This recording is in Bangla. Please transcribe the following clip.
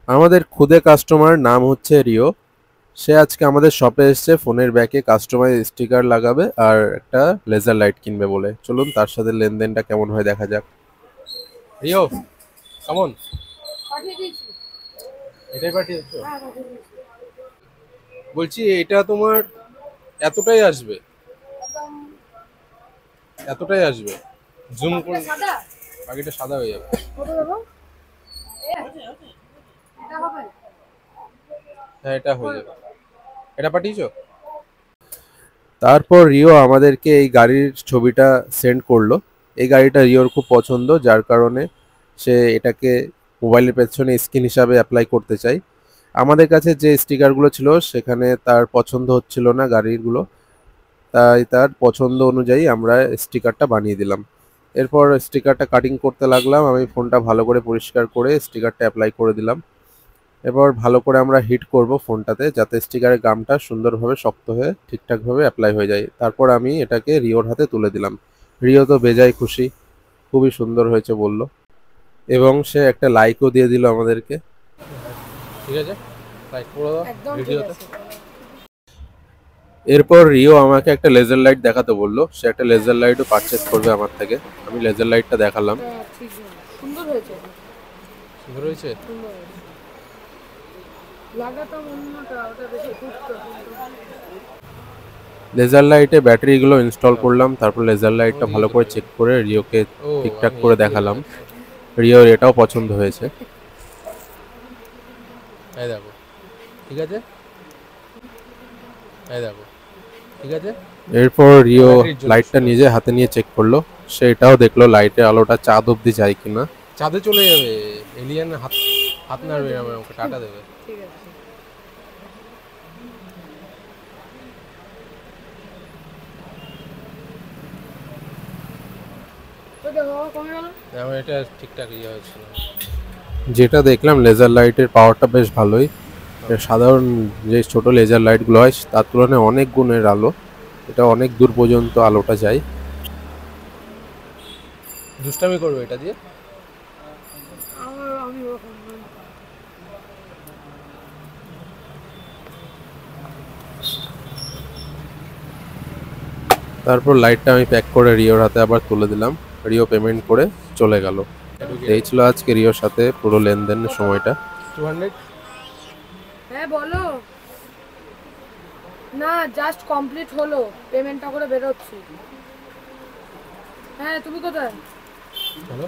আমাদের খুদে কাস্টমার নাম হচ্ছে রিও। সে আজকে আমাদের শপে এসেছে ফোনের ব্যাকে কাস্টমাইজ স্টিকার লাগাবে আর একটা লেজার লাইট কিনবে বলে। চলুন তার সাথে লেনদেনটা কেমন হয় দেখা যাক। রিও, কেমন? পাঠিয়ে দিয়েছি। এটাই পাঠিয়েছো? হ্যাঁ, পাঠিয়ে দিয়েছি। বলছি এটা তোমার এতটাই আসবে? একদম। এতটাই আসবে? জুম বাকিটা করে সাদা? বাকিটা সাদা হয়ে যাবে। কত দেবো? এটা হবে? হ্যাঁ, এটা হয়ে যাবে। এটা পাঠিয়েছো? তারপর রিও আমাদেরকে এই গাড়ির ছবিটা সেন্ড করলো। এই গাড়িটা রিওর খুব পছন্দ, যার কারণে সে এটাকে মোবাইলের পেছনে স্ক্রিন হিসাবে অ্যাপ্লাই করতে চাই। আমাদের কাছে যে স্টিকারগুলো ছিল সেখানে তার পছন্দ হচ্ছিল না গাড়িগুলো, তাই তার পছন্দ অনুযায়ী আমরা স্টিকারটা বানিয়ে দিলাম। এরপর স্টিকারটা কাটিং করতে লাগলাম, আমি ফোনটা ভালো করে পরিষ্কার করে স্টিকারটা অ্যাপ্লাই করে দিলাম। এবার ভালো করে আমরা হিট করব ফোনটাতে, যাতে স্টিকারের গামটা সুন্দরভাবে শক্ত হয়ে ঠিকঠাকভাবে অ্যাপ্লাই হয়ে যায়। তারপর আমি এটাকে রিওর হাতে তুলে দিলাম। রিও তো বেজায় খুশি, খুবই সুন্দর হয়েছে বলল, এবং সে একটা লাইকও দিয়ে দিল আমাদেরকে। ঠিক আছে, লাইক করে দাও একদম ঠিক ভিডিওতে। আছে। এরপর রিও আমাকে একটা লেজার লাইট দেখাতে বললো, সে একটা লেজার লাইটও পারচেস করবে আমার থেকে। আমি লেজার লাইটটা দেখালাম। এটা ঠিক সুন্দর হয়েছে। সুন্দর হয়েছে। সুন্দর হয়েছে। লাগাতাম অন্যটা, ওটা বেশি ফুটতো কিন্তু। লেজার লাইটে ব্যাটারিগুলো ইনস্টল করলাম, তারপর লেজার লাইটটা ভালো করে চেক করে রিওকে ঠিকঠাক করে দেখালাম। রিওর এটাও পছন্দ হয়েছে। এই দেখো, ঠিক আছে, এই দেখো, ঠিক আছে। এরপর রিও লাইটটা নিজে হাতে নিয়ে চেক করলো। সেটাও দেখলো লাইটের আলোটা চাঁদ অব্দি যায় কিনা। চাঁদে চলে যাবে, এলিয়েন হাত হাত নাড়বে, আমাকে টাটা দেবে। ঠিক আছে। তো দেখো কমে গেল। আমার এটা ঠিকঠাক ইয়ে হয়েছিল। যেটা দেখলাম লেজার লাইটের পাওয়ারটা বেশ ভালোই। সাধারণ যে ছোট লেজার লাইটগুলো হয় তার তুলনায় অনেক গুণের আলো। এটা অনেক দূর পর্যন্ত আলোটা যায়। দুষ্টামি করবে এটা দিয়ে। আমি ওরকম নই। তারপর লাইটটা আমি প্যাক করে রিওর হাতে আবার তুলে দিলাম। রিও পেমেন্ট করে চলে গেল। এই ছিল আজকে রিওর সাথে পুরো লেনদেনের সময়টা। 200। হ্যাঁ বলো। না, জাস্ট কমপ্লিট হলো, পেমেন্টটা করে বেরোচ্ছি। হ্যাঁ, তুমি কোথায়? হ্যালো।